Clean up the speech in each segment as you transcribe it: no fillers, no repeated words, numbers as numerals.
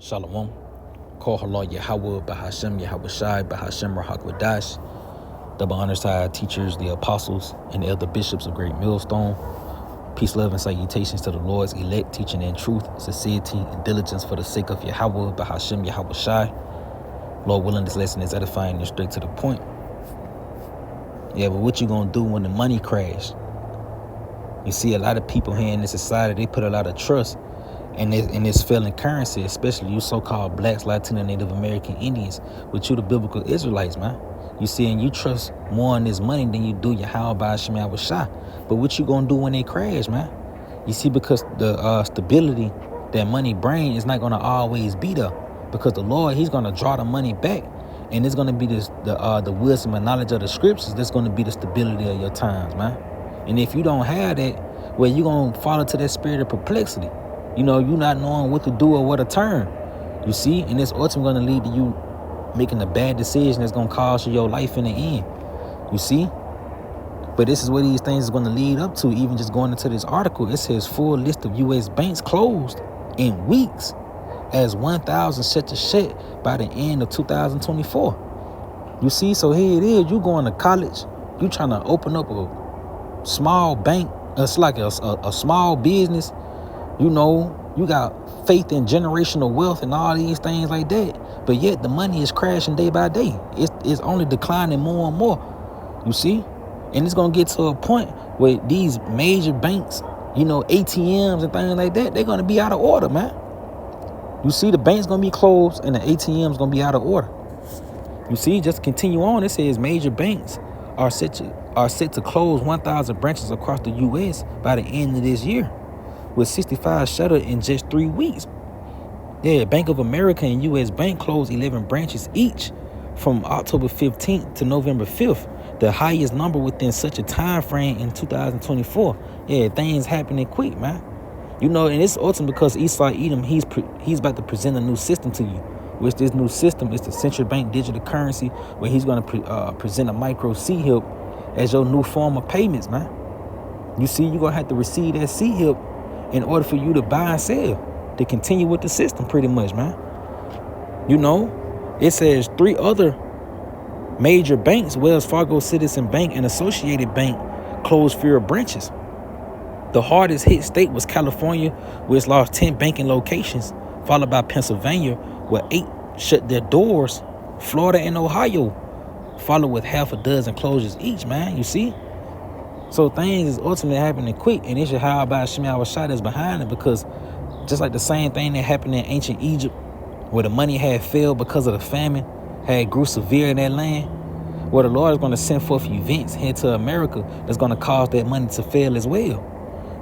Shalom. Call Allah Yahweh, Bahashem Yahweh Shai, Bahashem Rahak double honors to our teachers, the apostles, and the elder bishops of Great Millstone. Peace, love, and salutations to the Lord's elect, teaching in truth, sincerity, and diligence for the sake of Yahweh, Bahashem Yahweh Shai. Lord willing, this lesson is edifying and straight to the point. Yeah, but what you gonna do when the money crash? You see, a lot of people here in this society, they put a lot of trust in this failing currency, especially you so-called blacks, Latino, Native American Indians, but you the biblical Israelites, man. You see, and you trust more in this money than you do your how by Shema with Shah. But what you gonna do when they crash, man? You see, because the stability that money brings is not gonna always be there, because the Lord, He's gonna draw the money back, and it's gonna be the wisdom and knowledge of the scriptures that's gonna be the stability of your times, man. And if you don't have that, well, you gonna fall into that spirit of perplexity. You know, you not knowing what to do or what to turn. You see, and it's ultimately gonna lead to you making a bad decision that's gonna cost you your life in the end. You see? But this is what these things is gonna lead up to. Even just going into this article, it says full list of U.S. banks closed in weeks as 1,000 set to shut by the end of 2024. You see, so here it is. You going to college, you trying to open up a small bank. It's like a small business. You know, you got faith in generational wealth and all these things like that. But yet the money is crashing day by day. It's only declining more and more. You see? And it's going to get to a point where these major banks, you know, ATMs and things like that, they're going to be out of order, man. You see, the bank's going to be closed and the ATM's going to be out of order. You see, just to continue on, it says major banks are set to close 1,000 branches across the U.S. by the end of this year, with 65 shuttered in just 3 weeks. Yeah, Bank of America and U.S. Bank closed 11 branches each from October 15th to November 5th, the highest number within such a time frame in 2024. Yeah, things happening quick, man. You know, and it's ultimately because Esau Edom, he's about to present a new system to you, which this new system is the central bank digital currency, where he's going to present a micro C-HIP as your new form of payments, man. You see, you're going to have to receive that C-HIP in order for you to buy and sell, to continue with the system pretty much, man. You know, it says 3 other major banks, Wells Fargo, Citizen Bank, and Associated Bank, closed fewer branches. The hardest hit state was California, which lost 10 banking locations, followed by Pennsylvania, where 8 shut their doors. Florida and Ohio followed with half a dozen closures each, man. You see? So things is ultimately happening quick, and it's your how about Shema Shai that's behind it, because just like the same thing that happened in ancient Egypt, where the money had failed because of the famine, had grew severe in that land, where the Lord is going to send forth events here to America that's going to cause that money to fail as well.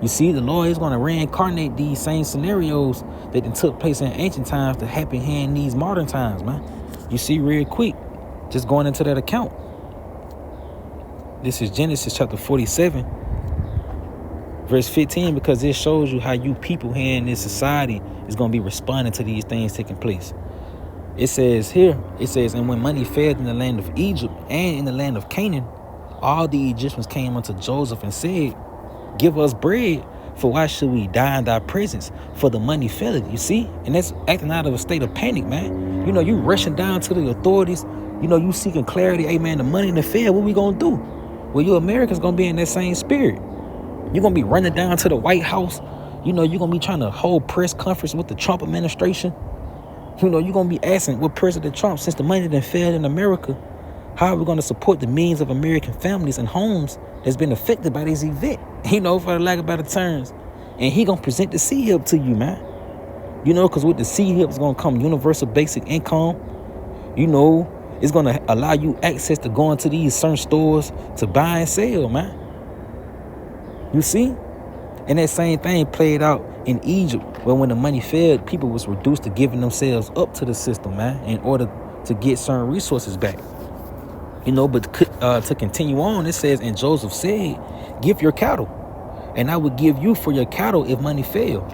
You see, the Lord is going to reincarnate these same scenarios that took place in ancient times to happen here in these modern times, man. You see, real quick, just going into that account. This is Genesis chapter 47, verse 15, because this shows you how you people here in this society is going to be responding to these things taking place. It says here, and when money failed in the land of Egypt and in the land of Canaan, all the Egyptians came unto Joseph and said, give us bread, for why should we die in thy presence? For the money failed. You see? And that's acting out of a state of panic, man. You know, you rushing down to the authorities. You know, you seeking clarity. Hey, man, the money done failed. What we gonna do? Well, you Americans gonna be in that same spirit. You're gonna be running down to the White House. You know, you're gonna be trying to hold press conference with the Trump administration. You know, you're gonna be asking with President Trump, since the money done failed in America, how are we gonna support the millions of American families and homes that's been affected by this event? You know, for the lack of better terms. And he gonna present the C-HIP to you, man. You know, because with the C-HIP is gonna come universal basic income. You know, it's gonna allow you access to go into these certain stores to buy and sell, man. You see? And that same thing played out in Egypt, where when the money failed, people was reduced to giving themselves up to the system, man, in order to get certain resources back. You know, but to continue on, it says, and Joseph said, give your cattle, and I will give you for your cattle if money fail.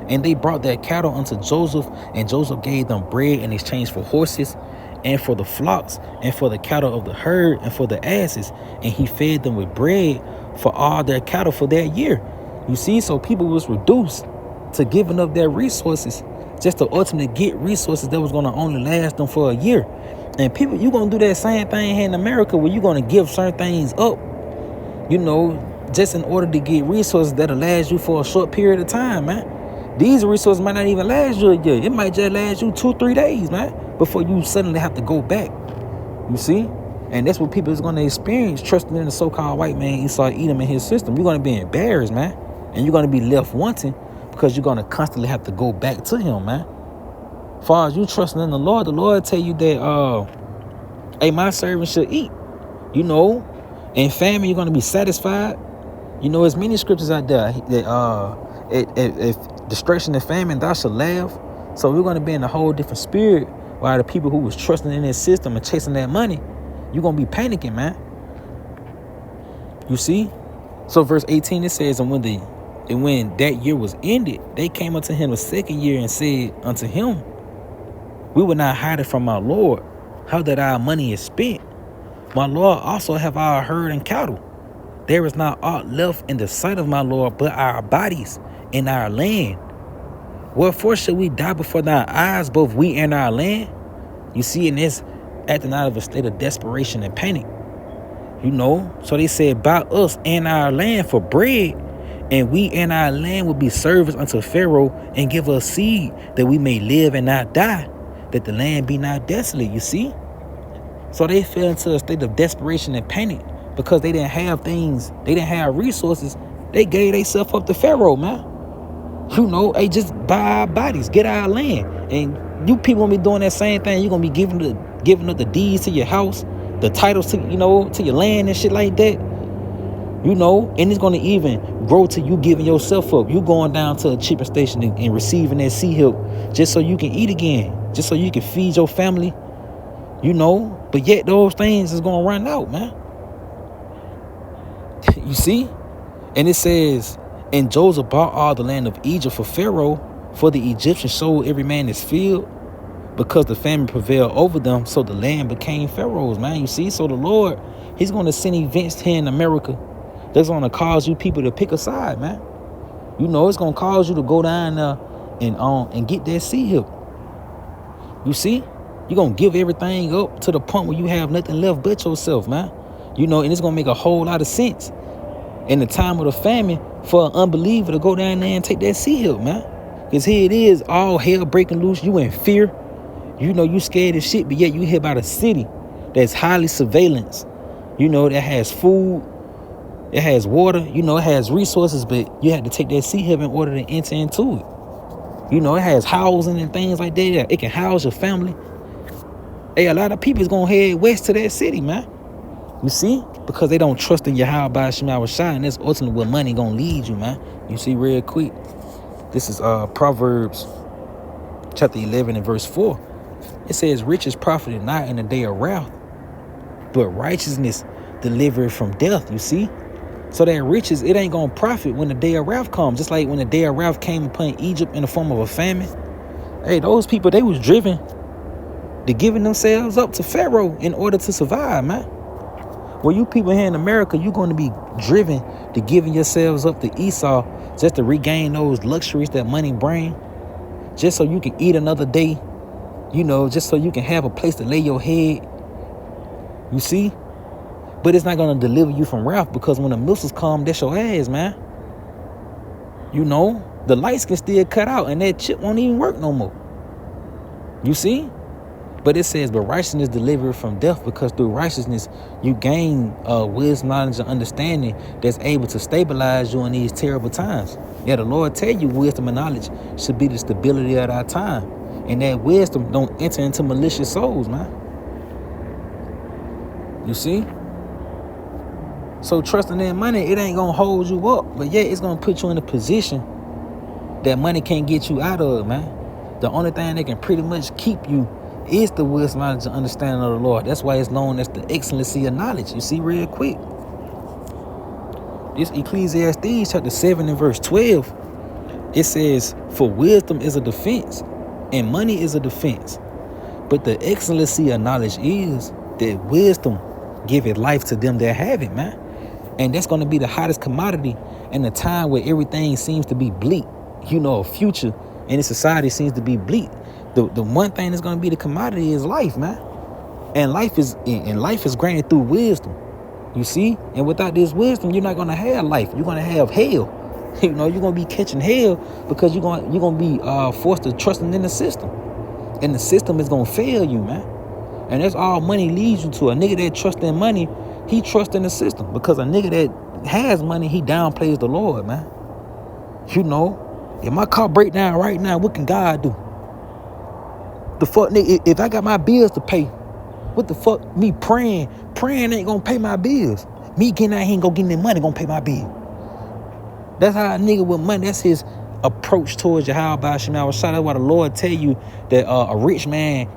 And they brought their cattle unto Joseph, and Joseph gave them bread in exchange for horses, and for the flocks, and for the cattle of the herd, and for the asses. And he fed them with bread for all their cattle for that year. You see, so people was reduced to giving up their resources just to ultimately get resources that was going to only last them for a year. And people, you going to do that same thing here in America where you're going to give certain things up, just in order to get resources that'll last you for a short period of time, man. These resources might not even last you a year. It might just last you 2-3 days, man, before you suddenly have to go back. You see? And that's what people is going to experience trusting in the so-called white man Esau Edom in his system. You're going to be embarrassed, man. And you're going to be left wanting because you're going to constantly have to go back to him, man. As far as you trusting in the Lord tell you that, hey, my servant should eat. In famine, you're going to be satisfied. There's many scriptures out there that if destruction and famine, thou shalt laugh. So we're going to be in a whole different spirit. While the people who was trusting in this system and chasing that money, you're going to be panicking, man. You see? So verse 18, it says, and when that year was ended, they came unto him the second year and said unto him, we will not hide it from our Lord, how that our money is spent. My Lord also have our herd and cattle. There is not aught left in the sight of my Lord but our bodies and our land. Wherefore should we die before thy eyes, both we and our land? You see, in this acting out of a state of desperation and panic. So they said, buy us and our land for bread, and we and our land will be servants unto Pharaoh, and give us seed, that we may live and not die, that the land be not desolate. You see? So they fell into a state of desperation and panic because they didn't have things, they didn't have resources. They gave themselves up to Pharaoh, man. Hey, just buy our bodies, get our land. And you people gonna be doing that same thing. You're gonna be giving up the deeds to your house, the titles to to your land and shit like that. And it's gonna even grow to you giving yourself up. You going down to a cheaper station and receiving that sea help just so you can eat again, just so you can feed your family. But yet those things is gonna run out, man. You see? And it says, and Joseph bought all the land of Egypt for Pharaoh, for the Egyptians sold every man his field, because the famine prevailed over them, so the land became Pharaoh's, man. You see? So the Lord, he's going to send events here in America that's going to cause you people to pick a side, man. It's going to cause you to go down there and get that sea help. You see? You're going to give everything up to the point where you have nothing left but yourself, man. And it's going to make a whole lot of sense in the time of the famine for an unbeliever to go down there and take that sea help, man. Because here it is, all hell breaking loose. You in fear. You scared as shit, but yet you here about a city that's highly surveillance. That has food, it has water, it has resources, but you have to take that sea help in order to enter into it. It has housing and things like that. It can house your family. Hey, a lot of people is going to head west to that city, man. You see? Because they don't trust in Yahweh Shema Shai, and that's ultimately where money going to lead you, man. You see, real quick. This is Proverbs chapter 11 and verse 4. It says, riches profited not in the day of wrath, but righteousness delivered from death. You see? So that riches, it ain't going to profit when the day of wrath comes. Just like when the day of wrath came upon Egypt in the form of a famine. Hey, those people, they was driven to giving themselves up to Pharaoh in order to survive, man. Well, you people here in America, you're going to be driven to giving yourselves up to Esau just to regain those luxuries that money bring, just so you can eat another day, just so you can have a place to lay your head. You see? But it's not going to deliver you from wrath, because when the missiles come, that's your ass, man. The lights can still cut out and that chip won't even work no more. You see? But it says, but righteousness delivered from death, because through righteousness you gain wisdom, knowledge, and understanding that's able to stabilize you in these terrible times. Yeah, the Lord tell you wisdom and knowledge should be the stability of our time. And that wisdom don't enter into malicious souls, man. You see? So trusting in money, it ain't going to hold you up. But yet it's going to put you in a position that money can't get you out of, man. The only thing that can pretty much keep you is the wisdom, knowledge, and understanding of the Lord. That's why it's known as the excellency of knowledge. You see, real quick. This Ecclesiastes chapter 7 and verse 12. It says, for wisdom is a defense, and money is a defense. But the excellency of knowledge is that wisdom giveth life to them that have it, man. And that's going to be the hottest commodity in a time where everything seems to be bleak. A future And the society seems to be bleak. The one thing that's gonna be the commodity is life, man. And life is granted through wisdom. You see? And without this wisdom, you're not gonna have life. You're gonna have hell. You know, you're gonna be catching hell because you're gonna be forced to trusting in the system. And the system is gonna fail you, man. And that's all money leads you to. A nigga that trusts in money, he trusts in the system. Because a nigga that has money, he downplays the Lord, man. You know, if my car break down right now, what can God do? The fuck, nigga, if I got my bills to pay, what the fuck, me praying ain't gonna pay my bills. Me getting out here and go getting that money gonna pay my bill. That's how a nigga with money, that's his approach towards Yahweh Shema. That's why the Lord tell you that a rich man,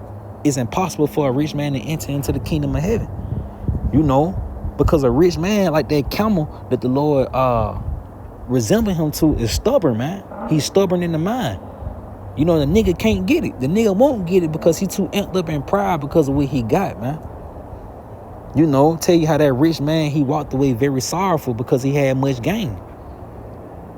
it's impossible for a rich man to enter into the kingdom of heaven. You know, because a rich man, like that camel that the Lord resemble him to, is stubborn, man. He's stubborn in the mind. You know, the nigga can't get it. The nigga won't get it because he too amped up in pride because of what he got, man. You know, tell you how that rich man, he walked away very sorrowful because he had much gain.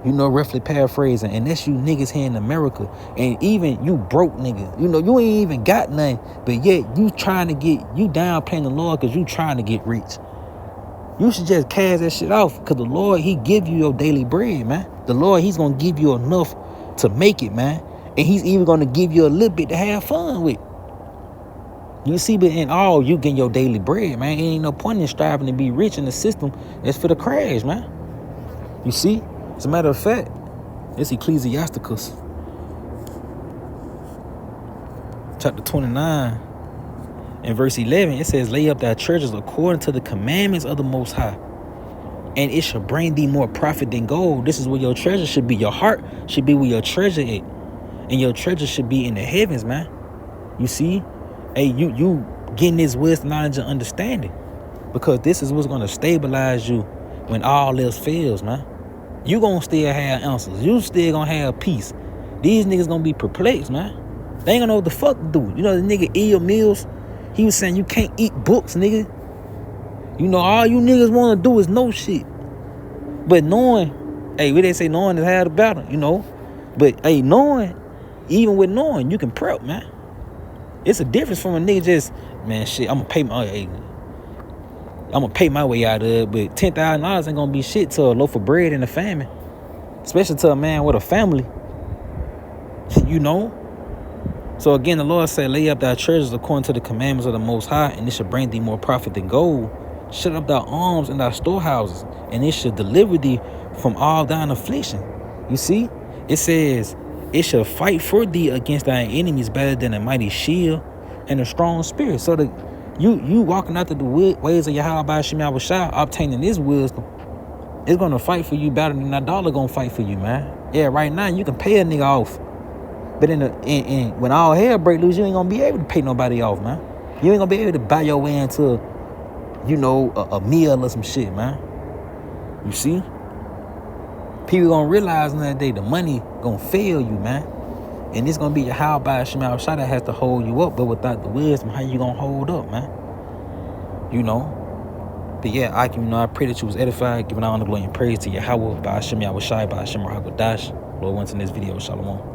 You know, roughly paraphrasing. And that's you niggas here in America. And even you broke niggas. You know, you ain't even got nothing. But yet you trying to get, you downplaying the Lord because you trying to get rich. You should just cast that shit off. Because the Lord, he give you your daily bread, man. The Lord, he's going to give you enough to make it, man. And he's even going to give you a little bit to have fun with. You see, but in all, you getting your daily bread, man. Ain't no point in striving to be rich in the system. It's for the crash, man. You see? As a matter of fact, it's Ecclesiasticus, chapter 29, and verse 11. It says, lay up thy treasures according to the commandments of the Most High, and it shall bring thee more profit than gold. This is where your treasure should be. Your heart should be where your treasure is. And your treasure should be in the heavens, man. You see? Hey, you getting this wisdom, knowledge, and understanding. Because this is what's going to stabilize you when all else fails, man. You gonna still have answers. You still gonna have peace. These niggas gonna be perplexed, man. They ain't gonna know what the fuck to do. You know the nigga E.L. Mills, he was saying you can't eat books, nigga. You know, all you niggas wanna do is know shit. But knowing, hey, what they say, knowing is half the battle, you know. But hey, knowing, even with knowing, you can prep, man. It's a difference from a nigga just, man, shit, I'm gonna pay my way out of it, but $10,000 ain't gonna be shit to a loaf of bread in a famine, especially to a man with a family. You know. So again, the Lord said, lay up thy treasures according to the commandments of the Most High, and it shall bring thee more profit than gold. Shut up thy arms in thy storehouses, and it shall deliver thee from all thine affliction. You see, it says, it shall fight for thee against thine enemies better than a mighty shield and a strong spirit. So you walking after the ways of Yahweh Shema Shah, obtaining this wisdom, it's gonna fight for you better than that dollar gonna fight for you, man. Yeah, right now you can pay a nigga off, but when all hell break loose, you ain't gonna be able to pay nobody off, man. You ain't gonna be able to buy your way into, you know, a meal or some shit, man. You see, people gonna realize nowadays the money gonna fail you, man. And it's gonna be your how by Shema Shah that has to hold you up, but without the wisdom, how you gonna hold up, man? You know. But yeah, I pray that you was edified, giving honor, glory, and praise to Yahweh by Shema Shah by Shema Hakodash. Lord, once in this video, Shalom.